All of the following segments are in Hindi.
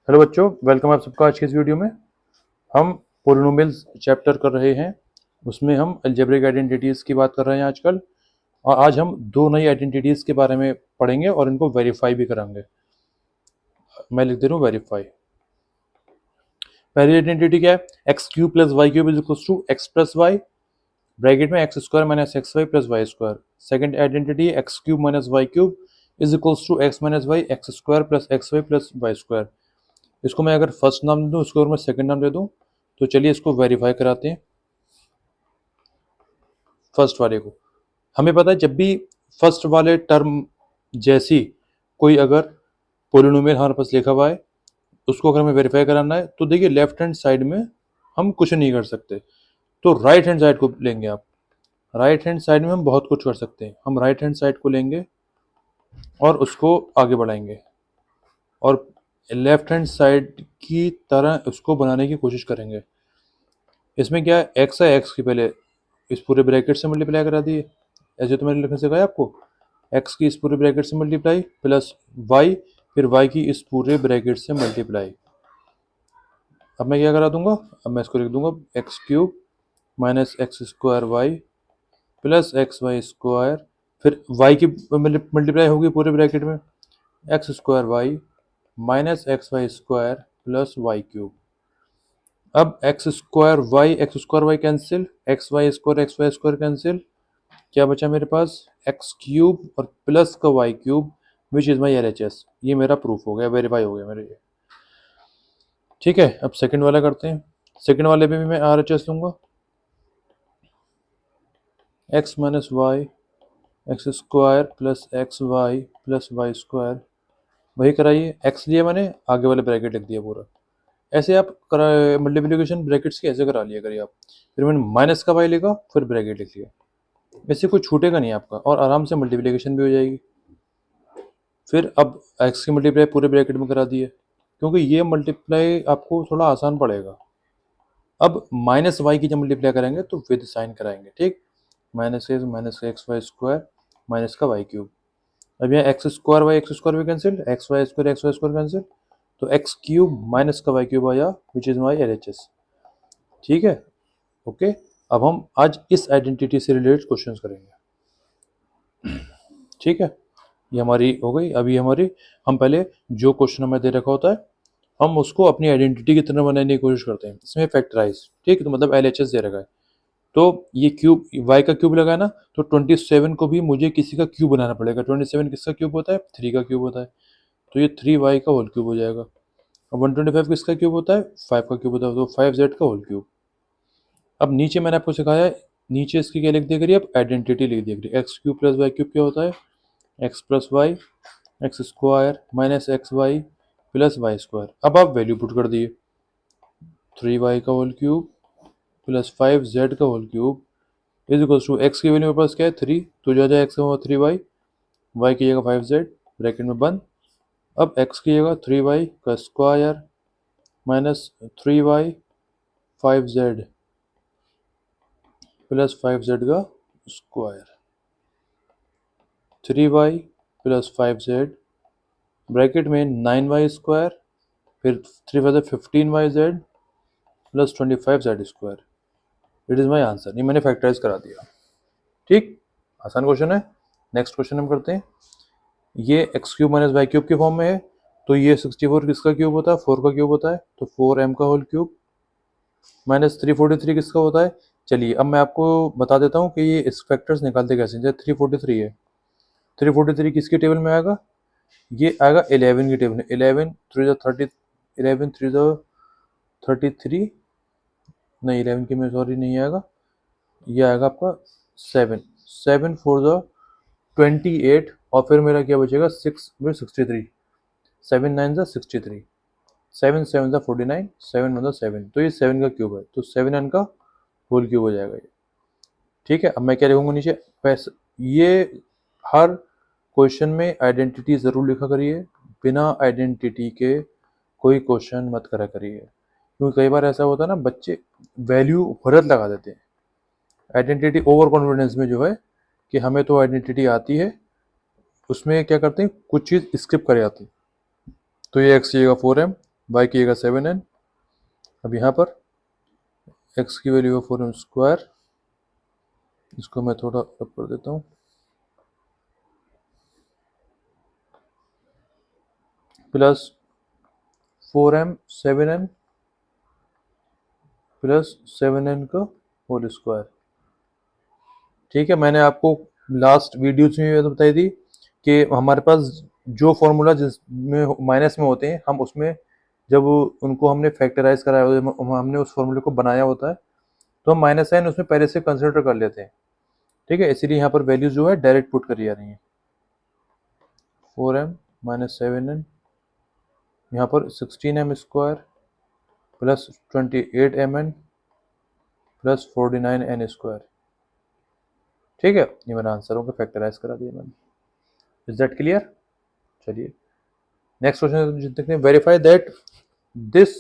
हेलो बच्चों, वेलकम आप सबका आज के इस वीडियो में। हम पोलिनोमियल्स चैप्टर कर रहे हैं। उसमें हम अलजेब्रिक आइडेंटिटीज़ की बात कर रहे हैं आजकल। और आज हम दो नई आइडेंटिटीज़ के बारे में पढ़ेंगे और इनको वेरीफाई भी कराएंगे। मैं लिख दे रहा हूँ वेरीफाई। पहली आइडेंटिटी क्या है? X cube plus y cube is equal to x plus y, bracket में x square minus x y plus y square. Second identity x cube minus y cube is equal to x minus y x square plus x y plus y square. इसको मैं अगर फर्स्ट नाम दे दूँ, इसको अगर मैं सेकंड नाम दे दूँ, तो चलिए इसको वेरीफाई कराते हैं। फर्स्ट वाले को हमें पता है, जब भी फर्स्ट वाले टर्म जैसी कोई अगर पोलिनोमियल हमारे पास लिखा हुआ है, उसको अगर हमें वेरीफाई कराना है तो देखिए लेफ्ट हैंड साइड में हम कुछ नहीं कर सकते, तो राइट हैंड साइड को लेंगे आप। राइट हैंड साइड में हम बहुत कुछ कर सकते हैं। हम राइट हैंड साइड को लेंगे और उसको आगे बढ़ाएंगे और लेफ्ट हैंड साइड की तरह उसको बनाने की कोशिश करेंगे। इसमें क्या है, एक्स है, एक्स की पहले इस पूरे ब्रैकेट से मल्टीप्लाई करा दिए, ऐसे तो मैंने लिखने सिखाया आपको। एक्स की इस पूरे ब्रैकेट से मल्टीप्लाई प्लस वाई, फिर वाई की इस पूरे ब्रैकेट से मल्टीप्लाई। अब मैं क्या करा दूंगा, अब मैं इसको लिख दूंगा x cube minus x square y plus x y square, फिर वाई की मल्टीप्लाई होगी पूरे ब्रैकेट में, x square y minus x y square plus y cube. अब x square y cancel, x y square cancel, क्या बचा मेरे पास, एक्स क्यूब और प्लस का y cube which is my LHS। ये मेरा प्रूफ हो गया, वेरीफाई हो गया मेरे ये। ठीक है, अब सेकंड वाला करते हैं। सेकंड वाले पे भी मैं RHS लूंगा, x minus y x square plus x y plus y square. वही कराइए, एक्स लिया मैंने, आगे वाले ब्रैकेट लिख दिया पूरा। ऐसे आप मल्टीप्लिकेशन ब्रैकेट्स की ऐसे करा लिया करिए आप। फिर मैंने माइनस का वाई लिखा, फिर ब्रैकेट लिख लिया। इससे कुछ छूटेगा नहीं आपका और आराम से मल्टीप्लिकेशन भी हो जाएगी। फिर अब एक्स की मल्टीप्लाई पूरे ब्रैकेट में करा दिए, क्योंकि ये मल्टीप्लाई आपको थोड़ा आसान पड़ेगा। अब माइनस वाई की जब मल्टीप्लाई करेंगे तो विद साइन कराएंगे, ठीक। Minus x y square minus का वाई क्यूब। अब यहाँ एक्स स्क्वायर भी cancel, x y square cancel, तो एक्स क्यूब माइनस का वाई क्यूब आया विच इज माई LHS। ठीक है, ओके। अब हम आज इस आइडेंटिटी से रिलेटेड क्वेश्चंस करेंगे। ठीक है, ये हमारी हो गई। अभी हमारी, हम पहले जो क्वेश्चन हमें दे रखा होता है हम उसको अपनी आइडेंटिटी की तरह बनाने की कोशिश करते हैं। इसमें फैक्टराइज, ठीक है, तो मतलब LHS दे रखा है, तो ये क्यूब y का क्यूब लगा ना, तो 27 को भी मुझे किसी का क्यूब बनाना पड़ेगा। 27 किसका क्यूब होता है, 3 का क्यूब होता है, तो ये 3y का होल क्यूब हो जाएगा। अब 125 किसका क्यूब होता है, 5 का क्यूब होता है, तो 5z का होल क्यूब। अब नीचे मैंने आपको सिखाया है, नीचे इसकी क्या लिख दिया करिए, अब आइडेंटिटी लिख दिया करिए। X cube plus y cube क्या होता है, x plus y x square minus x y plus y square. अब आप वैल्यू पुट कर दिए, 3y का होल क्यूब प्लस 5z का whole cube is equal to x की वैल्यू मेरे पास क्या है 3, तो जो जाए एक्स का 3y, वाई की जगह 5z ब्रैकेट में बंद। अब एक्स की जगह 3y का square minus 3y 5z plus 5z का square, 3y plus 5z bracket में 9y स्क्वायर, फिर 3 5 15yz plus 25z square. It is my answer. ये मैंने फैक्टराइज करा दिया, ठीक, आसान क्वेश्चन है। नेक्स्ट क्वेश्चन हम करते हैं। ये x cube minus y cube के फॉर्म में है, तो ये 64 किसका क्यूब होता है, 4 का क्यूब होता है, तो 4m का होल क्यूब माइनस 343 किसका होता है। चलिए अब मैं आपको बता देता हूँ कि ये इस फैक्टर्स निकालते कैसे। जैसे 343 है, 343 किसके टेबल में आएगा, ये आएगा 11 की टेबल में। 11 3 30, 11 3 33, नहीं 11 की में सॉरी नहीं आएगा, ये आएगा आपका 7 7 4 28, और फिर मेरा क्या बचेगा 6 में 63, 7 9 63, 7 7 49, 7 1 7, तो ये 7 का क्यूब है, तो 7n का होल क्यूब हो जाएगा ये। ठीक है, अब मैं क्या लिखूंगा नीचे, पैसे। ये हर क्वेश्चन में आइडेंटिटी ज़रूर लिखा करिए, बिना आइडेंटिटी के कोई क्वेश्चन मत करा करिए, क्योंकि कई बार ऐसा होता है ना, बच्चे वैल्यू गलत लगा देते हैं। आइडेंटिटी ओवर कॉन्फिडेंस में जो है कि हमें तो आइडेंटिटी आती है, उसमें क्या करते हैं कुछ चीज़ स्किप कर जाते हैं। तो ये एक्स की जगह 4m, y की जगह 7n। अब यहाँ पर x की वैल्यू है 4m², इसको मैं थोड़ा अप कर देता हूँ, plus 4m 7n plus 7n का होल स्क्वायर। ठीक है, मैंने आपको लास्ट वीडियोज में ये तो बताई थी कि हमारे पास जो फॉर्मूला जिसमें माइनस में होते हैं, हम उसमें जब उनको हमने फैक्टराइज कराया होता है, हमने उस फॉर्मूले को बनाया होता है, तो हम माइनस साइन उसमें पहले से कंसिडर कर लेते हैं। ठीक है, इसीलिए यहाँ पर वैल्यूज जो है डायरेक्ट पुट करी जा रही है। 4m माइनस 7n, यहाँ पर 16m² plus 28mn plus 49n²। ठीक है, ये मैंने आंसरों को फैक्टराइज करा दिया मैंने। Is that clear? चलिए नेक्स्ट क्वेश्चन देखते हैं। Verify that this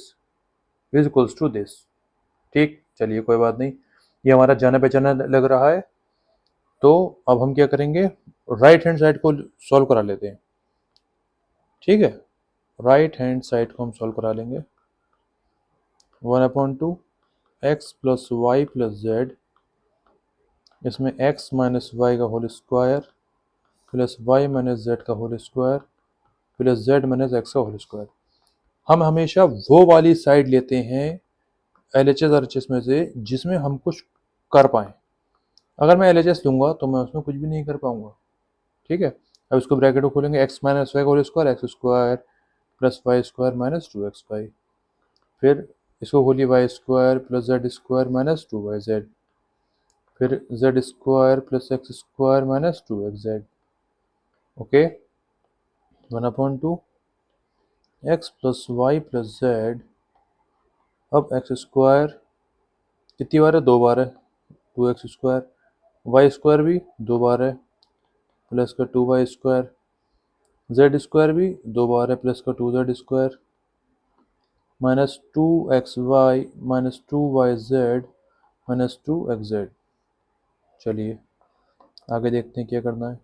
is equals to this. ठीक, चलिए कोई बात नहीं, ये हमारा जाना पहचाना लग रहा है। तो अब हम क्या करेंगे, राइट हैंड साइड को सॉल्व करा लेते हैं। ठीक है, राइट हैंड साइड को हम सॉल्व करा लेंगे। 1/2 x plus y plus z, इसमें x माइनस वाई का whole square plus y minus z का whole square plus z minus x का होल स्क्वायर। हम हमेशा वो वाली साइड लेते हैं LHS और RHS में से जिसमें हम कुछ कर पाएँ। अगर मैं LHS लूँगा तो मैं उसमें कुछ भी नहीं कर पाऊँगा। ठीक है, अब इसको ब्रैकेट को खोलेंगे, x माइनस वाई का whole square x square plus y square minus 2xy, फिर इसको खोलिए y square plus z square minus 2yz, फिर z square plus x square minus 2xz। Okay, 1/2 x plus y plus z. अब एक्स स्क्वायर कितनी बार है, 2 बार है, 2x², वाई स्क्वायर भी 2 बार है प्लस का 2y², जेड स्क्वायर भी 2 बार है प्लस का 2z² minus 2xy minus 2yz minus 2xz। चलिए आगे देखते हैं क्या करना है।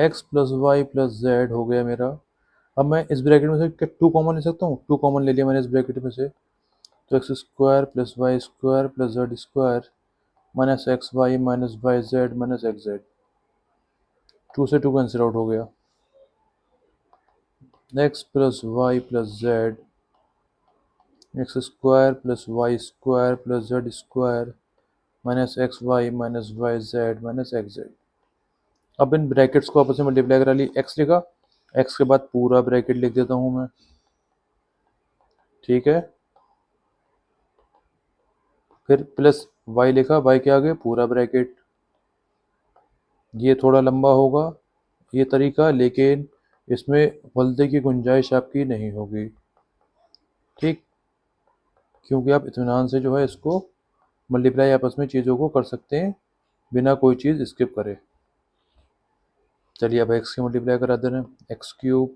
x plus y plus z हो गया मेरा। अब मैं इस ब्रैकेट में से क्या 2 कॉमन ले सकता हूँ? 2 कॉमन ले लिया मैंने इस ब्रैकेट में से, तो x² plus y square plus z square minus x y minus y z minus x z. 2 से 2 कैंसिल आउट हो गया। x plus y plus z, x square plus y square plus z square minus x y minus y z minus x z. अब इन ब्रैकेट्स को आपस में मल्टीप्लाई करा ली, x लिखा, x के बाद पूरा ब्रैकेट लिख देता हूँ मैं। ठीक है, फिर प्लस y लिखा, y के आगे पूरा ब्रैकेट। ये थोड़ा लंबा होगा ये तरीका, लेकिन इसमें गलती की गुंजाइश आपकी नहीं होगी। ठीक, क्योंकि आप इत्मीनान से जो है इसको मल्टीप्लाई आपस में चीज़ों को कर सकते हैं बिना कोई चीज़ स्किप करे। चलिए अब x की मल्टीप्लाई करा दे रहे हैं, x³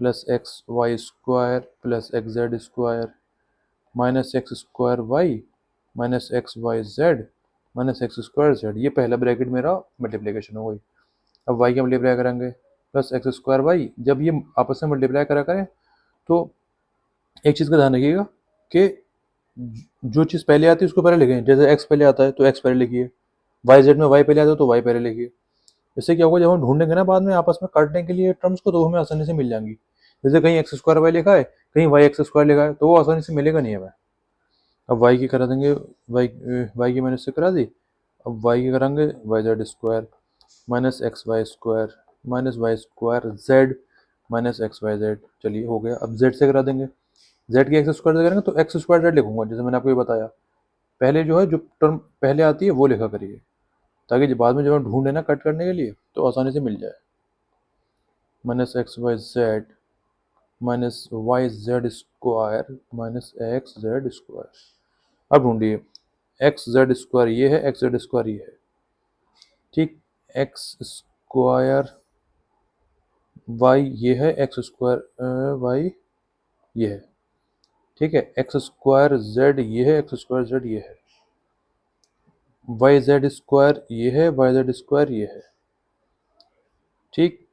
plus x y square plus x z square minus x square y minus x y z minus x square z. ये पहला ब्रैकेट मेरा मल्टीप्लिकेशन हो गई। अब y की मल्टीप्लाई करेंगे प्लस एक्स स्क्वायर वाई। जब ये आपस में मल्टीप्लाई करा करें तो एक चीज़ का ध्यान रखिएगा कि जो चीज़ पहले आती है उसको पहले लिखें। जैसे x पहले आता है तो x पहले लिखिए, वाई जेड में y पहले आता है तो y पहले लिखिए। इससे क्या होगा, जब हम ढूंढेंगे ना बाद में आपस में काटने के लिए टर्म्स को, तो हमें आसानी से मिल जाएंगी। जैसे कहीं एक्स स्क्वायर वाई लिखा है, कहीं वाई एक्स स्क्वायर लिखा है, तो वो आसानी से मिलेगा नहीं हमें। अब वाई की करा देंगे, वाई की मैंने इससे करा दी। अब वाई की कराएंगे y z square minus x y square minus y square z minus x y z. चलिए हो गया। अब जेड से करा देंगे, जेड की एक्स स्क्वायर से करेंगे तो एक्स स्क्वायर जेड लिखूंगा, जैसे मैंने आपको ये बताया। पहले जो है जो टर्म पहले आती है वो लिखा करिए, ताकि जब बाद में जब हम ढूंढे ना कट करने के लिए तो आसानी से मिल जाए। Minus x y z minus y z square minus x z square. अब ढूंढिए, एक्स जेड स्क्वायर ये है, एक्स जेड स्क्वायर ये है। ठीक, एक्स स्क्वायर वाई ये है, एक्स स्क्वायर वाई ये है। ठीक है, एक्स स्क्वायर जेड ये है, एक्स स्क्वायर जेड ये है। वाई जेड स्क्वायर ये है, वाई जेड स्क्वायर ये है। ठीक,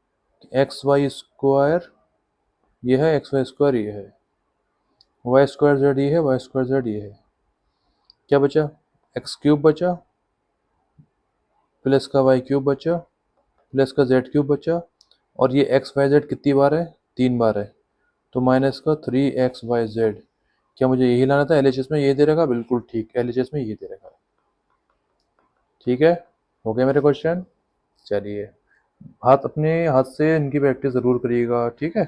एक्स वाई स्क्वायर ये है, एक्स वाई स्क्वायर ये है। वाई स्क्वायर जेड ये है, वाई स्क्वायर जेड ये है। क्या बचा? एक्स क्यूब बचा, प्लस का वाई क्यूब बचा, प्लस का जेड क्यूब बचा, और ये एक्स वाई जेड कितनी बार है? 3 बार है। तो माइनस का 3xyz। क्या मुझे यही लाना था? एलएचएस में ये दे रखा, बिल्कुल ठीक, एलएचएस में ये दे रखा। ठीक है, हो गया मेरे क्वेश्चन। चलिए, हाथ अपने हाथ से इनकी प्रैक्टिस ज़रूर करिएगा, ठीक है।